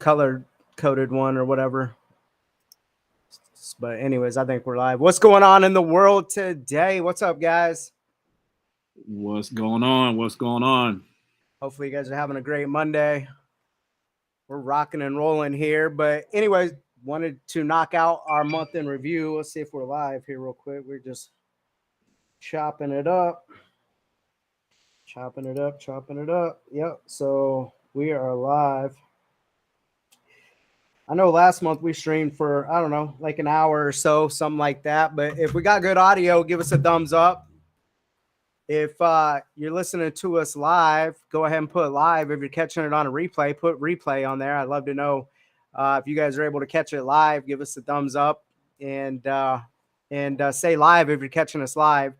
colored coded one or whatever. But anyways, I think we're live. What's going on in the world today? What's up, guys? What's going on? What's going on? Hopefully you guys are having a great Monday. We're rocking and rolling here. But anyways, wanted to knock out our month in review. Let's see if we're live here real quick. We're just chopping it up. Chopping it up, chopping it up. Yep. So we are live. I know last month we streamed for, I don't know, like an hour or so, something like that. But if we got good audio, give us a thumbs up. If you're listening to us live, go ahead and put live. If you're catching it on a replay, put replay on there. I'd love to know if you guys are able to catch it live. Give us a thumbs up and say live if you're catching us live.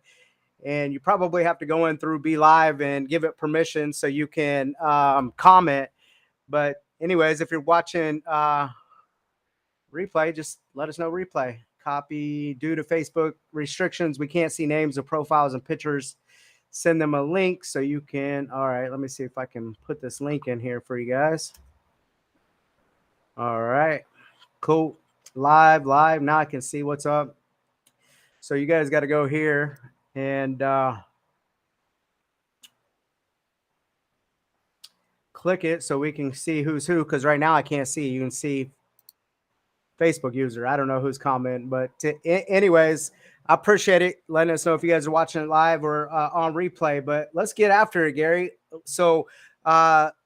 And you probably have to go in through Be Live and give it permission so you can comment. But anyways, if you're watching replay, just let us know replay. Copy due to Facebook restrictions. We can't see names of profiles and pictures. Send them a link so you can. All right, let me see if I can put this link in here for you guys. All right, cool. Live. Now I can see what's up. So you guys got to go here and click it so we can see who's who. Because right now I can't see. You can see Facebook user. I don't know who's commenting, but anyways, I appreciate it. Letting us know if you guys are watching it live or on replay. But let's get after it, Gary. So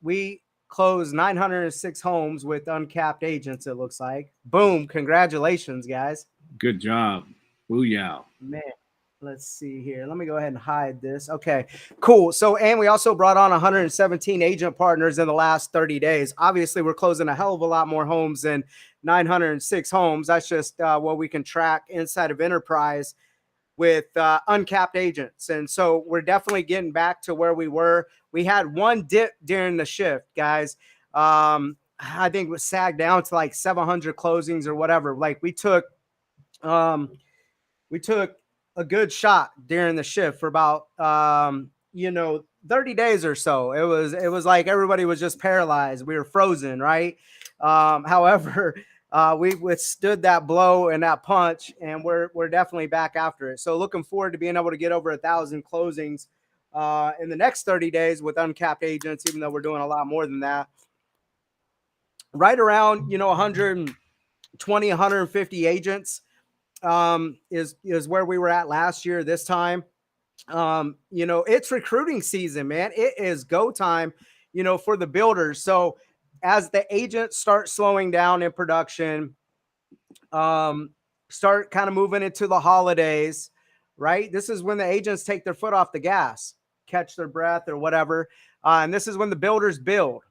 we closed 906 homes with uncapped agents. It looks like. Boom! Congratulations, guys. Good job. Booyah. Man. Let's see here. Let me go ahead and hide this. Okay, cool. So, and we also brought on 117 agent partners in the last 30 days. Obviously, we're closing a hell of a lot more homes than 906 homes. That's just what we can track inside of Enterprise with uncapped agents. And so we're definitely getting back to where we were. We had one dip during the shift, guys. I think it was sagged down to like 700 closings or whatever. Like we took a good shot during the shift for about 30 days or so. It was like everybody was just paralyzed. We were frozen, right? However, we withstood that blow and that punch, and we're definitely back after it. So looking forward to being able to get over 1,000 closings in the next 30 days with uncapped agents, even though we're doing a lot more than that. Right around 120, 150 agents. Is where we were at last year this time. It's recruiting season, man. It is go time, for the builders. So as the agents start slowing down in production, start kind of moving into the holidays, right? This is when the agents take their foot off the gas, catch their breath or whatever. And this is when the builders build,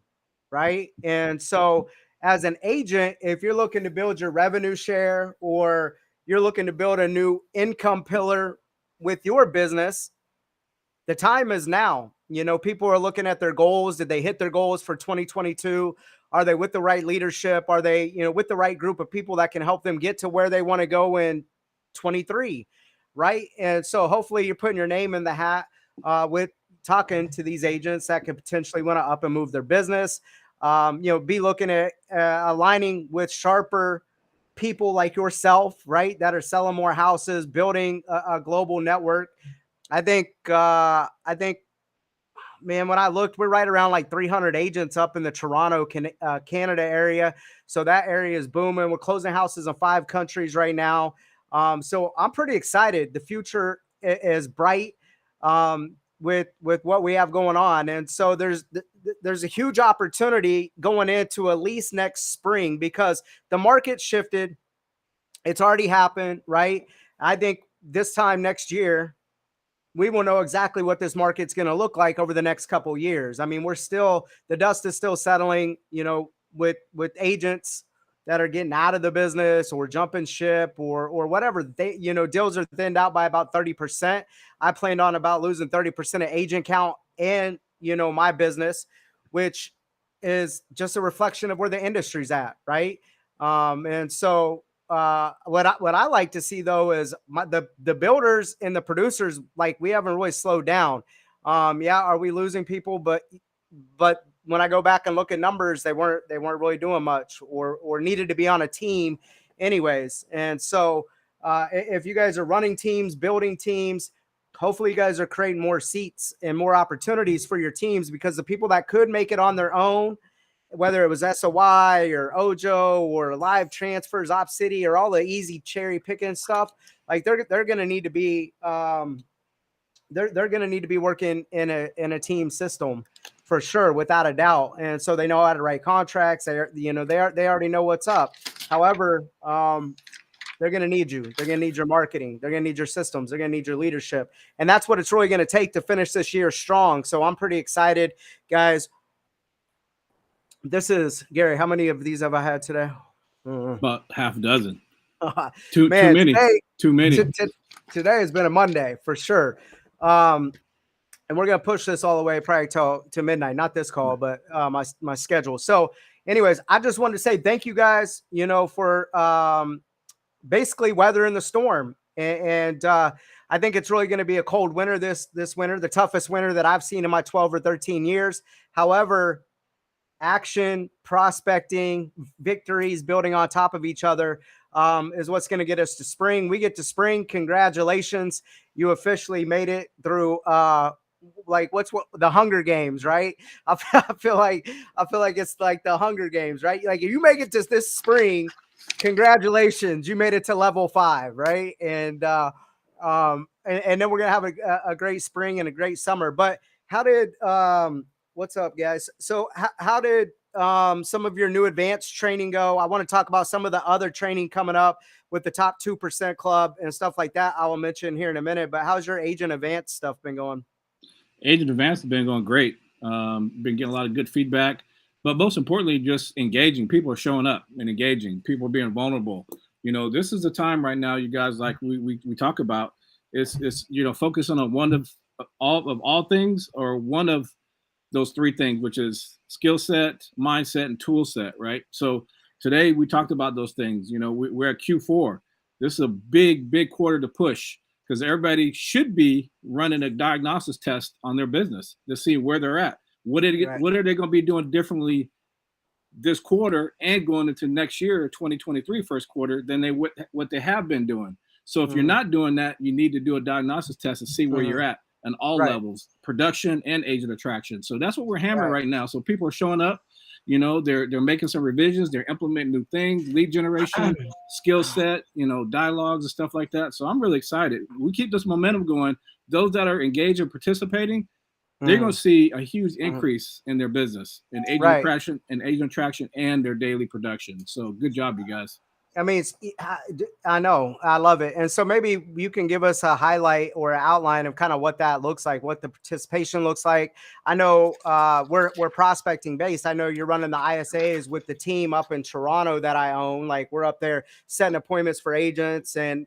right? And so as an agent, if you're looking to build your revenue share or you're looking to build a new income pillar with your business, the time is now. People are looking at their goals. Did they hit their goals for 2022? Are they with the right leadership? Are they, with the right group of people that can help them get to where they want to go in 23, right? And so hopefully you're putting your name in the hat with talking to these agents that could potentially want to up and move their business. Be looking at aligning with sharper people like yourself, right, that are selling more houses, building a global network. I think, man, when I looked, we're right around like 300 agents up in the Toronto, Canada area. So that area is booming. We're closing houses in 5 countries right now. So I'm pretty excited. The future is bright with what we have going on. And so there's a huge opportunity going into at least next spring because the market shifted. It's already happened, right? I think this time next year, we will know exactly what this market's going to look like over the next couple of years. I mean, the dust is still settling, with agents that are getting out of the business or jumping ship or whatever. Deals are thinned out by about 30%. I planned on about losing 30% of agent count and, my business, which is just a reflection of where the industry's at, right? And so what I like to see though is the builders and the producers, like we haven't really slowed down. Are we losing people? But when I go back and look at numbers, they weren't really doing much or needed to be on a team anyways. And so if you guys are running teams, building teams, hopefully you guys are creating more seats and more opportunities for your teams, because the people that could make it on their own, whether it was SOY or Ojo or live transfers, Op City, or all the easy cherry picking stuff, like they're going to need to be they're going to need to be working in a team system for sure, without a doubt. And so they know how to write contracts. They already know what's up. However, they're going to need you. They're going to need your marketing. They're going to need your systems. They're going to need your leadership. And that's what it's really going to take to finish this year strong. So I'm pretty excited, guys. This is Gary. How many of these have I had today? About half a dozen. Too many. Today has been a Monday for sure. And we're going to push this all the way probably to midnight, not this call, but my schedule. So anyways, I just wanted to say thank you guys, for basically weathering the storm. And I think it's really going to be a cold winter this winter, the toughest winter that I've seen in my 12 or 13 years. However, action, prospecting, victories, building on top of each other is what's going to get us to spring. We get to spring. Congratulations. You officially made it through the Hunger Games, right? I feel like it's like the Hunger Games, right? Like if you make it to this spring, congratulations, you made it to level 5, right? And then we're gonna have a great spring and a great summer. But how did what's up, guys? So how did some of your new advanced training go? I want to talk about some of the other training coming up with the top 2% club and stuff like that. I will mention here in a minute. But how's your Agent Advanced stuff been going? Agent Advanced has been going great. Been getting a lot of good feedback, but most importantly, just engaging. People are showing up and engaging. People are being vulnerable. This is the time right now, you guys, like we talk about. It's focusing on one of all things, or one of those three things, which is skill set, mindset, and tool set, right? So today we talked about those things. We're at Q4. This is a big quarter to push, because everybody should be running a diagnosis test on their business to see where they're at. What are they going to be doing differently this quarter and going into next year, 2023 first quarter, than what they have been doing? So if you're not doing that, you need to do a diagnosis test to see where you're at on all levels, production and agent attraction. So that's what we're hammering right now. So people are showing up. They're making some revisions. They're implementing new things, lead generation, skill set, dialogues and stuff like that. So I'm really excited. We keep this momentum going. Those that are engaged and participating, they're going to see a huge increase in their business and agent attraction and their daily production. So good job, you guys. I mean, I know, I love it. And so maybe you can give us a highlight or an outline of kind of what that looks like, what the participation looks like. I know we're prospecting based. I know you're running the ISAs with the team up in Toronto that I own. Like we're up there setting appointments for agents and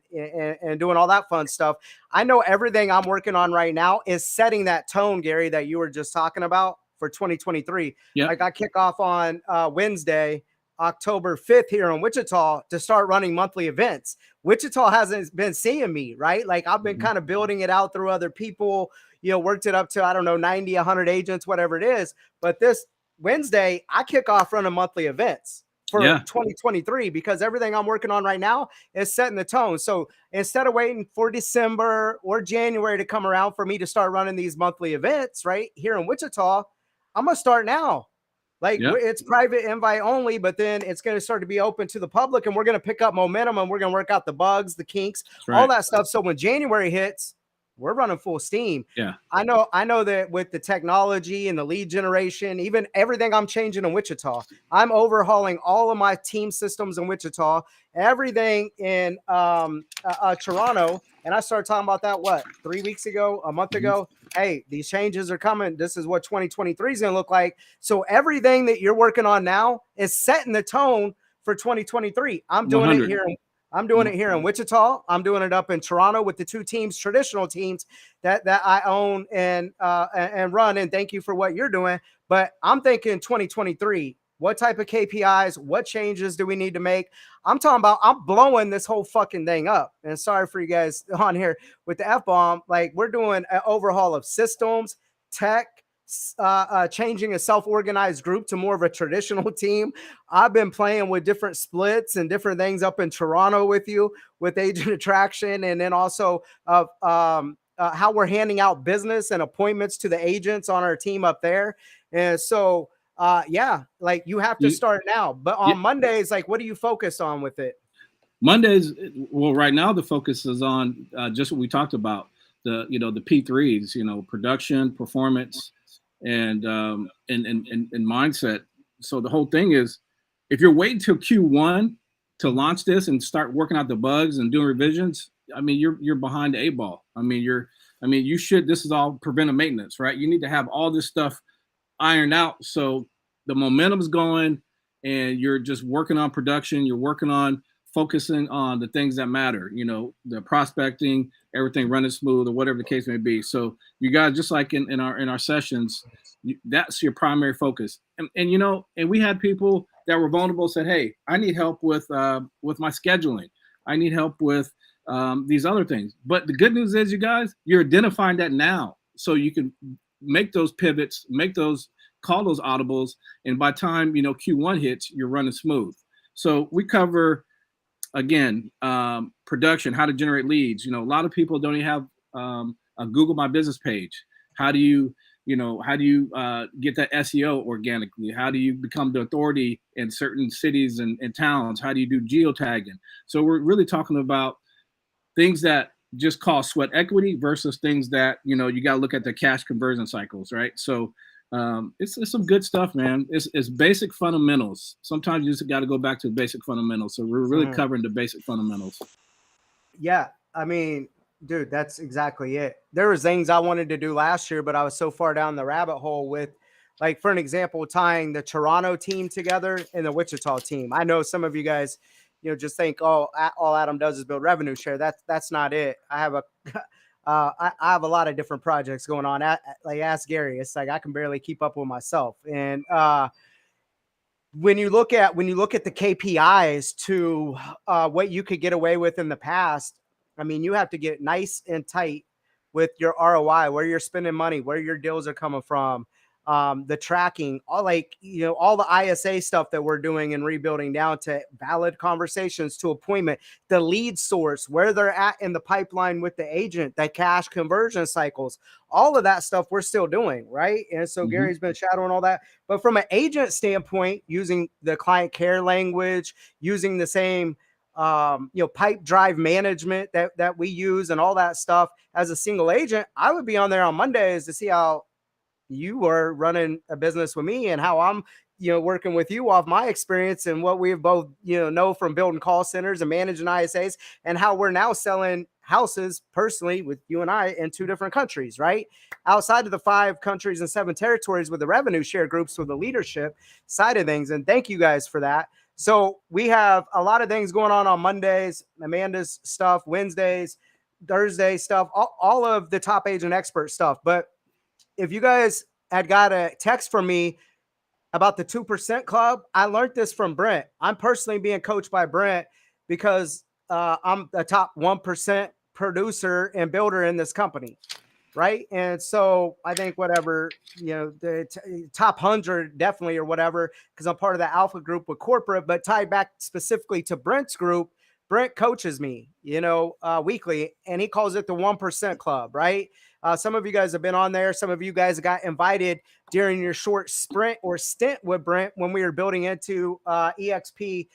doing all that fun stuff. I know everything I'm working on right now is setting that tone, Gary, that you were just talking about for 2023. Yep. Like I kick off on Wednesday, October 5th here in Wichita to start running monthly events. Wichita hasn't been seeing me, right? Like I've been kind of building it out through other people, worked it up to, I don't know, 90, 100 agents, whatever it is. But this Wednesday, I kick off running monthly events for 2023, because everything I'm working on right now is setting the tone. So instead of waiting for December or January to come around for me to start running these monthly events right here in Wichita, I'm going to start now. Like it's private invite only, but then it's going to start to be open to the public, and we're going to pick up momentum, and we're going to work out the bugs, the kinks, all that stuff. So when January hits, we're running full steam. Yeah. I know that with the technology and the lead generation, even everything I'm changing in Wichita, I'm overhauling all of my team systems in Wichita, everything in Toronto. And I started talking about that, 3 weeks ago, a month ago. Hey, these changes are coming. This is what 2023 is going to look like. So everything that you're working on now is setting the tone for 2023. I'm doing 100. It here. I'm doing it here in Wichita. I'm doing it up in Toronto with the two teams, traditional teams that I own and run. And thank you for what you're doing. But I'm thinking 2023. What type of KPIs, what changes do we need to make? I'm talking about, I'm blowing this whole fucking thing up. And sorry for you guys on here with the F-bomb. Like we're doing an overhaul of systems, tech, changing a self-organized group to more of a traditional team. I've been playing with different splits and different things up in Toronto with you with agent attraction, and then also how we're handing out business and appointments to the agents on our team up there. And so, yeah, like you have to You, start now. But yeah, on Mondays, like, what do you focus on with it? Mondays, well, right now the focus is on just what we talked about, the P3s, production, performance, and mindset. So the whole thing is, if you're waiting till Q1 to launch this and start working out the bugs and doing revisions, I mean you're behind the 8 ball. You should. This is all preventive maintenance, right? You need to have all this stuff ironed out so the momentum's going, and you're just working on production. You're working on focusing on the things that matter, the prospecting, everything running smooth or whatever the case may be. So you guys, just like in our sessions, that's your primary focus. And we had people that were vulnerable, said, hey, I need help with my scheduling. I need help with these other things. But the good news is, you guys, you're identifying that now, so you can make those pivots, call those audibles, and by time Q1 hits, you're running smooth. So we cover, again, production, how to generate leads. A lot of people don't even have a Google My Business page. How do you get that SEO organically? How do you become the authority in certain cities and towns? How do you do geotagging? So we're really talking about things that just cost sweat equity versus things that you got to look at the cash conversion cycles, right? So it's some good stuff, man. It's basic fundamentals. Sometimes you just got to go back to basic fundamentals. So we're really covering the basic fundamentals. Yeah, I mean, dude, that's exactly it. There was things I wanted to do last year, but I was so far down the rabbit hole with, like, for an example, tying the Toronto team together and the Wichita team. I know some of you guys, just think, oh, all Adam does is build revenue share. That's not it. I have a I have a lot of different projects going on. Like, ask Gary. It's like I can barely keep up with myself. And when you look at the KPIs to what you could get away with in the past, I mean, you have to get nice and tight with your ROI, where you're spending money, where your deals are coming from, the tracking, all the ISA stuff that we're doing and rebuilding, down to valid conversations to appointment, the lead source, where they're at in the pipeline with the agent, that cash conversion cycles, all of that stuff we're still doing, right? And so Gary's been shadowing all that. But from an agent standpoint, using the client care language, using the same pipe drive management that we use and all that stuff as a single agent, I would be on there on Mondays to see how you are running a business with me and how I'm, working with you off my experience and what we both, know from building call centers and managing ISAs, and how we're now selling houses personally with you and I in 2 different countries, right? Outside of the 5 countries and 7 territories with the revenue share groups with the leadership side of things. And thank you guys for that. So we have a lot of things going on Mondays, Amanda's stuff, Wednesdays, Thursday stuff, all of the top agent expert stuff. But if you guys had got a text from me about the 2% club, I learned this from Brent. I'm personally being coached by Brent because I'm the top 1% producer and builder in this company, right? And so I think whatever, the top 100 definitely, or whatever, because I'm part of the alpha group with corporate. But tied back specifically to Brent's group, Brent coaches me, weekly, and he calls it the 1% club, right? Some of you guys have been on there. Some of you guys got invited during your short sprint or stint with Brent when we were building into EXP,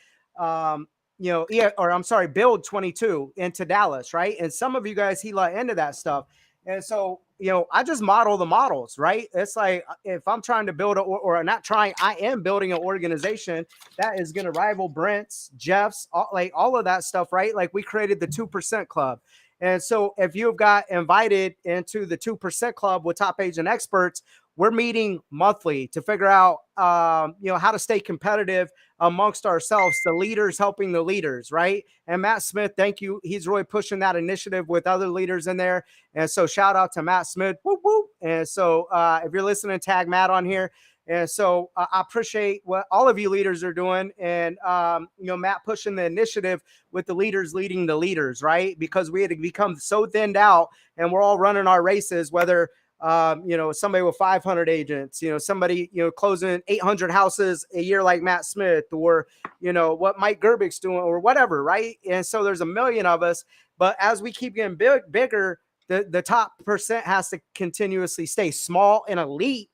Build 22 into Dallas, right? And some of you guys, he let into that stuff. And so, I just model the models, right? It's like, if I'm trying to build or not trying, I am building an organization that is going to rival Brent's, Jeff's, all of that stuff, right? Like, we created the 2% club. And so if you've got invited into the 2% club with top agent experts, we're meeting monthly to figure out, how to stay competitive amongst ourselves, the leaders helping the leaders, right? And Matt Smith, thank you. He's really pushing that initiative with other leaders in there. And so shout out to Matt Smith. Whoop, whoop. And so if you're listening, tag Matt on here. And so I appreciate what all of you leaders are doing. And, Matt pushing the initiative with the leaders leading the leaders, right? Because we had become so thinned out and we're all running our races, whether somebody with 500 agents, somebody, closing 800 houses a year like Matt Smith, or, what Mike Gerbich's doing or whatever. Right. And so there's a million of us, but as we keep getting bigger, the top percent has to continuously stay small and elite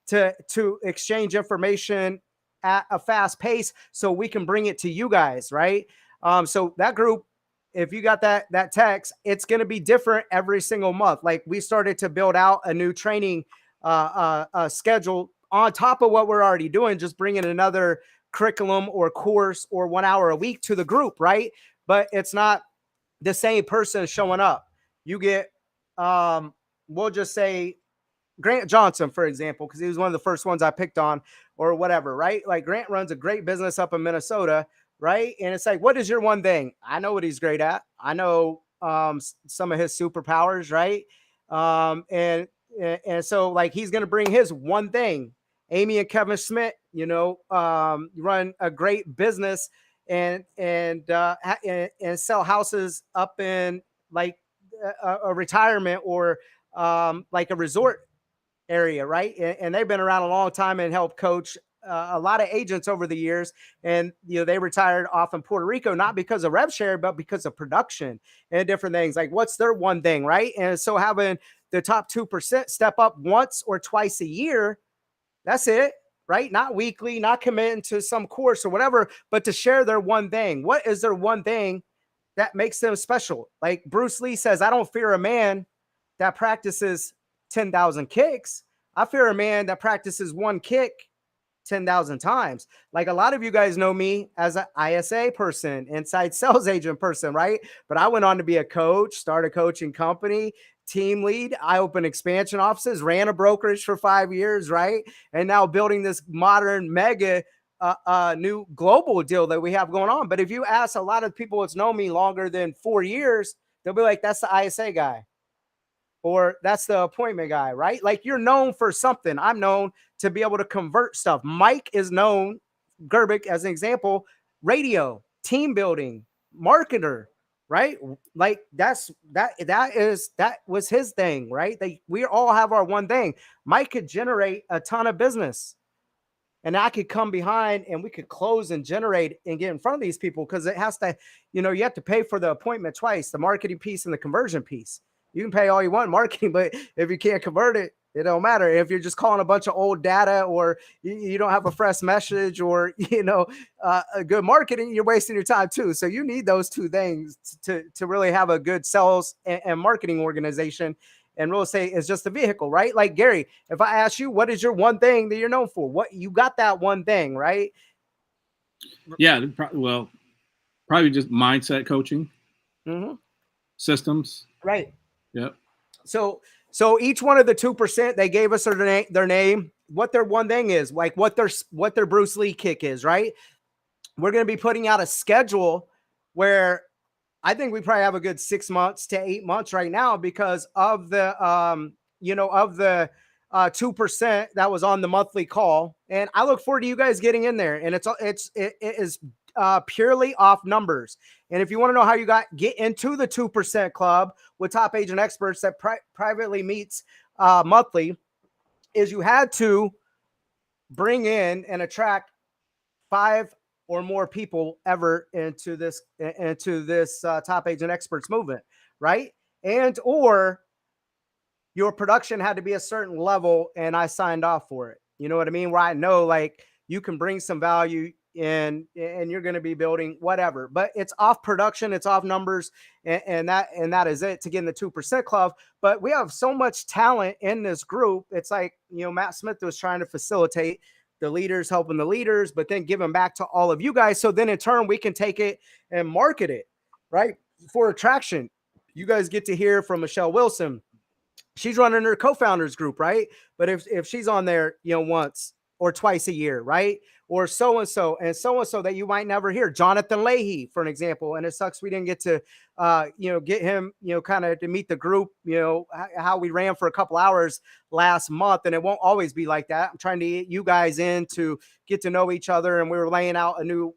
to exchange information at a fast pace so we can bring it to you guys. Right. So that group, if you got that text, it's going to be different every single month. Like, we started to build out a new training schedule on top of what we're already doing, just bringing another curriculum or course or 1 hour a week to the group. Right. But it's not the same person showing up. You get, we'll just say, Grant Johnson, for example, because he was one of the first ones I picked on or whatever, right? Like, Grant runs a great business up in Minnesota, right? And it's like, what is your one thing? I know what he's great at. I know some of his superpowers, right? And so, like, he's going to bring his one thing. Amy and Kevin Schmidt, run a great business and sell houses up in, like, a retirement or like a resort area, right? And they've been around a long time and helped coach a lot of agents over the years. And they retired off in Puerto Rico, not because of rev share, but because of production and different things. Like, what's their one thing, right? And so having the top 2% step up once or twice a year, that's it. Right? Not weekly, not committing to some course or whatever, but to share their one thing. What is their one thing that makes them special? Like Bruce Lee says, I don't fear a man that practices 10,000 kicks. I fear a man that practices one kick 10,000 times. Like, a lot of you guys know me as an ISA person, inside sales agent person, right? But I went on to be a coach, start a coaching company, team lead. I opened expansion offices, ran a brokerage for 5 years, right? And now building this modern mega new global deal that we have going on. But if you ask a lot of people that's known me longer than 4 years, they'll be like, that's the ISA guy, or that's the appointment guy, right? Like, you're known for something. I'm known to be able to convert stuff. Mike is known, Gerbich as an example, radio, team building, marketer, right? Like, that was his thing, right? We all have our one thing. Mike could generate a ton of business, and I could come behind and we could close and generate and get in front of these people, because it has to, you have to pay for the appointment twice, the marketing piece and the conversion piece. You can pay all you want in marketing, but if you can't convert it, it don't matter. If you're just calling a bunch of old data, or you don't have a fresh message, or, a good marketing, you're wasting your time too. So you need those two things to really have a good sales and marketing organization. And real estate is just a vehicle, right? Like, Gary, if I ask you, what is your one thing that you're known for? What, you got that one thing, right? Yeah. Well, probably just mindset coaching, systems. Right. Yep. So each one of the 2%, they gave us their name, what their one thing is, like what their Bruce Lee kick is, right? We're going to be putting out a schedule where I think we probably have a good 6 months to 8 months right now, because of the, of the 2% that was on the monthly call. And I look forward to you guys getting in there. And it is purely off numbers. And if you want to know how you get into the 2% club with top agent experts that privately meets monthly, is you had to bring in and attract 5 or more people ever into this top agent experts movement, right? And or your production had to be a certain level, and I signed off for it. You know what I mean? Where I know, like, you can bring some value and you're going to be building whatever, but it's off production, it's off numbers, and that is it to get in the 2% club. But we have so much talent in this group. It's like, Matt Smith was trying to facilitate the leaders helping the leaders, but then giving back to all of you guys. So then in turn, we can take it and market it, right? For attraction. You guys get to hear from Michelle Wilson. She's running her co-founders group, right? But if she's on there, once or twice a year, right? Or so-and-so that you might never hear. Jonathan Leahy, for an example. And it sucks we didn't get to, get him, kind of to meet the group, how we ran for a couple hours last month. And it won't always be like that. I'm trying to get you guys in to get to know each other. And we were laying out a new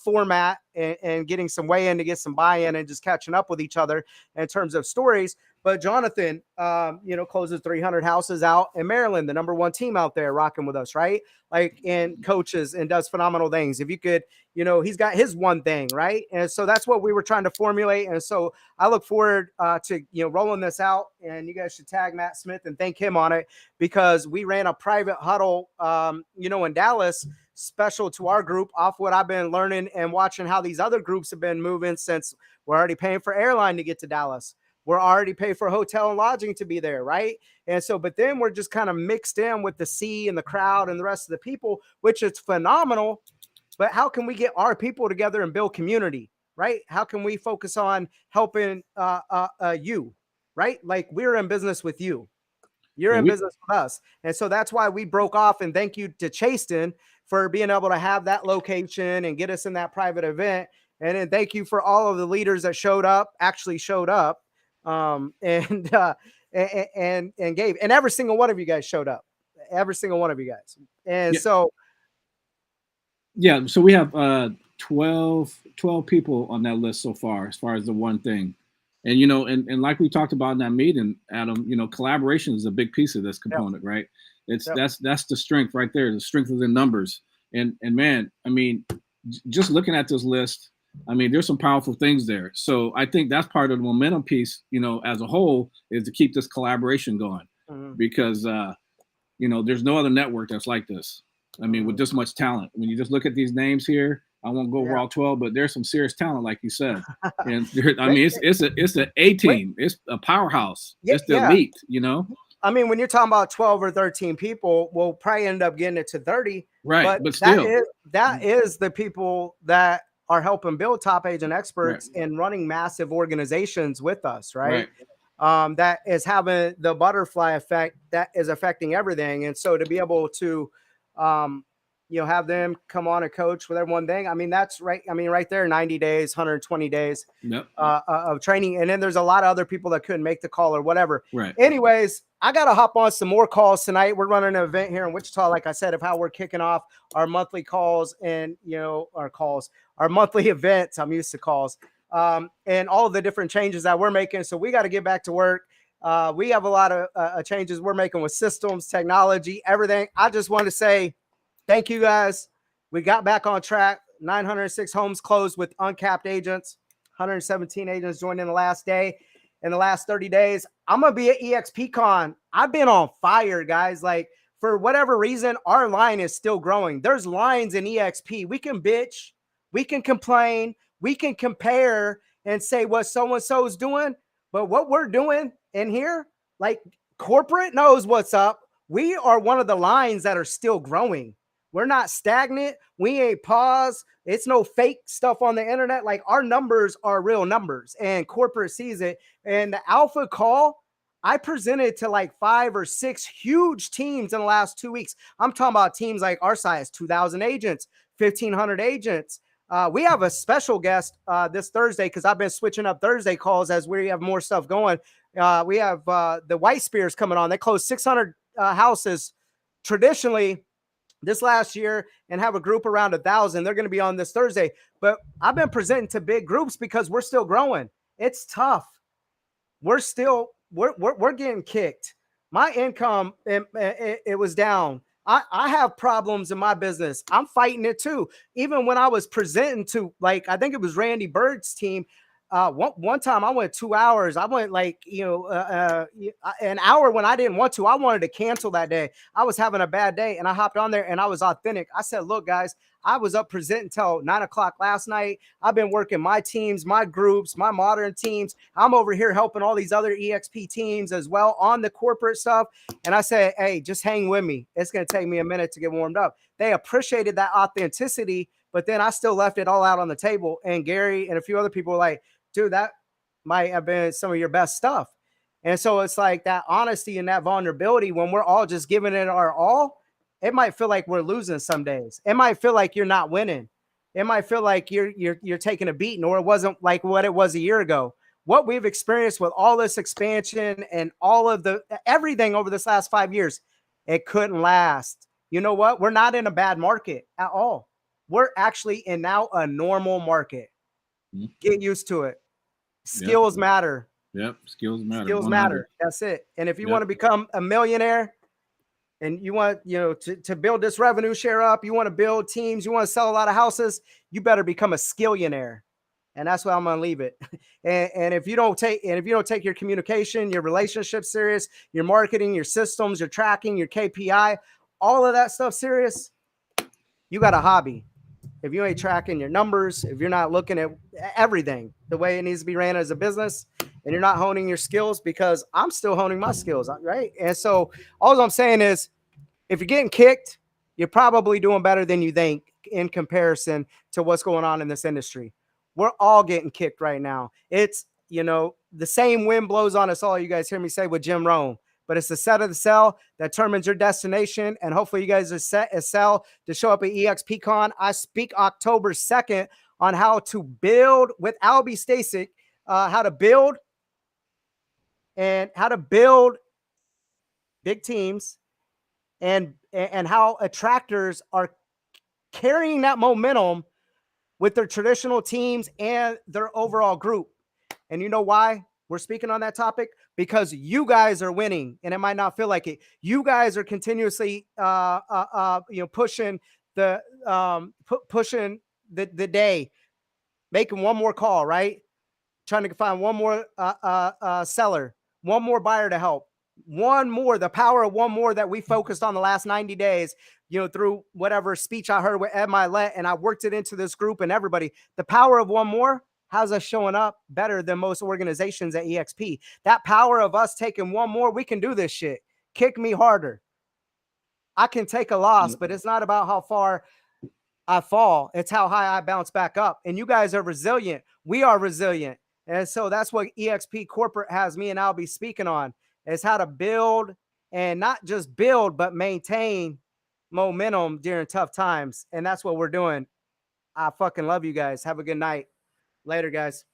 format and getting some weigh in to get some buy-in and just catching up with each other in terms of stories. But Jonathan, closes 300 houses out in Maryland, the number one team out there rocking with us, right? Like, and coaches and does phenomenal things. If you could, he's got his one thing, right? And so that's what we were trying to formulate. And so I look forward to, rolling this out, and you guys should tag Matt Smith and thank him on it, because we ran a private huddle, in Dallas, special to our group, off what I've been learning and watching how these other groups have been moving, since we're already paying for airline to get to Dallas. We're already paying for hotel and lodging to be there, right? And so, but then we're just kind of mixed in with the sea and the crowd and the rest of the people, which is phenomenal. But how can we get our people together and build community, right? How can we focus on helping you, right? Like, we're in business with you. You're in business with us. And so that's why we broke off, and thank you to Chasten for being able to have that location and get us in that private event. And then thank you for all of the leaders that actually showed up, and gave, and every single one of you guys showed up, every single one of you guys. And Yeah. so So we have 12 people on that list so far as the one thing. And and like we talked about in that meeting, Adam, collaboration is a big piece of this component, right? That's the strength right there, the strength of the numbers. And man, I mean, just looking at this list, I mean, there's some powerful things there. So I think that's part of the momentum piece, as a whole, is to keep this collaboration going, because there's no other network that's like this. I mean, with this much talent. When you just look at these names here, I won't go over all 12, but there's some serious talent, like you said. And I mean, it's an A team. It's a powerhouse. It's the elite, I mean, when you're talking about 12 or 13 people, we'll probably end up getting it to 30. Right. But still, that is the people that are helping build top agent experts and running massive organizations with us, right? That is having the butterfly effect that is affecting everything. And so to be able to, have them come on and coach with everyone thing. I mean, that's right. I mean, right there, 90 days, 120 days of training. And then there's a lot of other people that couldn't make the call or whatever. Right. Anyways, I got to hop on some more calls tonight. We're running an event here in Wichita, like I said, of how we're kicking off our monthly calls and, our monthly events. I'm used to calls, and all of the different changes that we're making. So we got to get back to work. We have a lot of changes we're making with systems, technology, everything. I just want to say thank you, guys. We got back on track. 906 homes closed with uncapped agents. 117 agents joined in the last day. In the last 30 days, I'm going to be at EXPCon. I've been on fire, guys. Like, for whatever reason, our line is still growing. There's lines in EXP. We can bitch. We can complain. We can compare and say what so-and-so is doing. But what we're doing in here, like, corporate knows what's up. We are one of the lines that are still growing. We're not stagnant. We ain't paused. It's no fake stuff on the internet. Like, our numbers are real numbers, and corporate sees it. And the alpha call, I presented to like 5 or 6 huge teams in the last 2 weeks. I'm talking about teams like our size, 2,000 agents, 1,500 agents. We have a special guest this Thursday, because I've been switching up Thursday calls as we have more stuff going. We have the White Spears coming on. They closed 600 houses traditionally this last year and have a group around 1,000. They're going to be on this Thursday. But I've been presenting to big groups because we're still growing. It's tough. We're getting kicked. My income, it was down. I have problems in my business. I'm fighting it too. Even when I was presenting to, like, I think it was Randy Bird's team. One time I went 2 hours. I went like, an hour when I didn't want to. I wanted to cancel that day. I was having a bad day, and I hopped on there and I was authentic. I said, look, guys, I was up presenting till 9 o'clock last night. I've been working my teams, my groups, my modern teams. I'm over here helping all these other EXP teams as well on the corporate stuff. And I said, hey, just hang with me. It's going to take me a minute to get warmed up. They appreciated that authenticity, but then I still left it all out on the table. And Gary and a few other people were like, dude, that might have been some of your best stuff. And so it's like that honesty and that vulnerability, when we're all just giving it our all, it might feel like we're losing some days. It might feel like you're not winning. It might feel like you're taking a beating, or it wasn't like what it was a year ago. What we've experienced with all this expansion and all of everything over this last 5 years, it couldn't last. You know what? We're not in a bad market at all. We're actually in now a normal market. Get used to it. Skills matter. Yep. Skills matter. Skills 100. matter. That's it. And if you want Yep. to become a millionaire and you want, to build this revenue share up, you want to build teams, you want to sell a lot of houses, you better become a skillionaire. And that's where I'm gonna leave it. And if you don't take your communication, your relationship serious, your marketing, your systems, your tracking, your KPI, all of that stuff serious, you got a hobby. If you ain't tracking your numbers, if you're not looking at everything the way it needs to be ran as a business, and you're not honing your skills, because I'm still honing my skills, right? And so all I'm saying is, if you're getting kicked, you're probably doing better than you think in comparison to what's going on in this industry. We're all getting kicked right now. It's, the same wind blows on us all. You guys hear me say with Jim Rome, but it's the set of the cell that determines your destination. And hopefully you guys are set as cell to show up at EXPCon. I speak October 2nd on how to build with Albie Stasic, how to build big teams, and how attractors are carrying that momentum with their traditional teams and their overall group. And you know why we're speaking on that topic? Because you guys are winning, and it might not feel like it. You guys are continuously, pushing pushing the day, making one more call, right? Trying to find one more seller, one more buyer to help, one more, the power of one more that we focused on the last 90 days, through whatever speech I heard with Ed Milet, and I worked it into this group and everybody. The power of one more has us showing up better than most organizations at EXP. That power of us taking one more, we can do this shit. Kick me harder. I can take a loss, but it's not about how far I fall. It's how high I bounce back up. And you guys are resilient. We are resilient. And so that's what EXP Corporate has me and I'll be speaking on, is how to build, and not just build, but maintain momentum during tough times. And that's what we're doing. I fucking love you guys. Have a good night. Later, guys.